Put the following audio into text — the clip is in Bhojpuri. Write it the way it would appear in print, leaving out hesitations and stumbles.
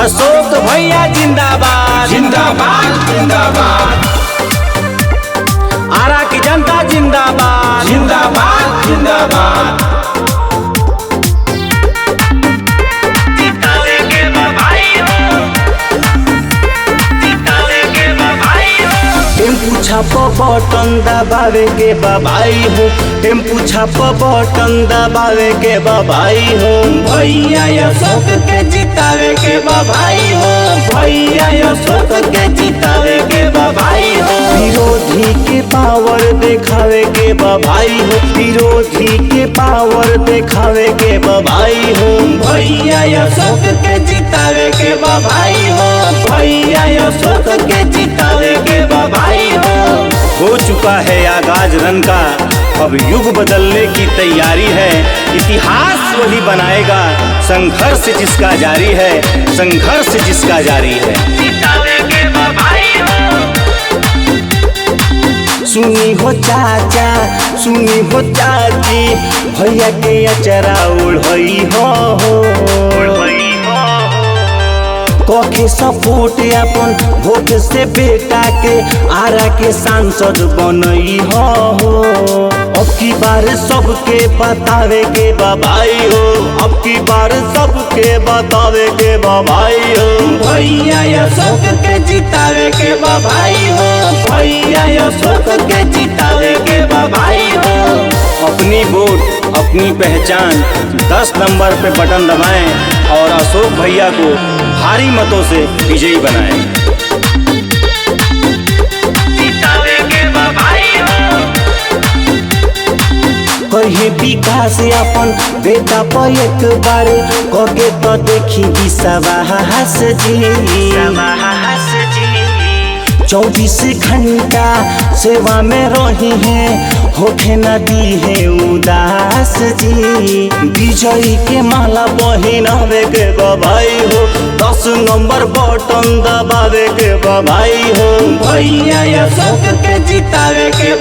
अशोक भैया जिंदाबाद जिंदाबाद जिंदाबाद आरा की जनता जिंदाबाद जिंदाबाद जिंदाबाद टेम्पू छाप बटन दबावे के बाबाई हो, टेम्पू छाप बटन दबावे के बाबाई हो। भैया अशोक के जितावे के बाबाई हो, भैया अशोक के जितावे के बाबाई हो। विरोधी के पावर दिखावे के बाबाई हो, विरोधी के पावर दिखावे के बाबाई हो। भैया अशोक के जितावे के बाबाई हो, भैया अशोक के जितावे के बाबाई हो चुका है आगाज रन का, अब युग बदलने की तैयारी है। इतिहास वही बनाएगा, संघर्ष जिसका जारी है, संघर्ष जिसका जारी है। सुनी हो चाचा, सुनी हो चाची, भैया के अचरा ओढ़ई हो कखे सपोर्ट अपन वोट से बेटा के आरा के सांसद बनई हो। अब की बार सबके बतावे के बाबाई हो, अब की बार सबके बतावे के बाबाई हो। भैया अशोक के जितावे के बाबाई हो, भैया अशोक के जितावे के बाबाई हो। अपनी वोट अपनी पहचान 10 नंबर पे बटन दबाएं और अशोक भैया को भारी मतों से विजयी बनाएं। कहे विकास अपन बेटा पर एक बार कके तो देखी विश्वास जी। 24 घंटा सेवा में रही है, होखे नदी है उदास जी। विजयी के माला पहिनावे के बाबाई हो, 10 नंबर बटन दबावे के बाबाई हो। भैया अशोक के जितावे के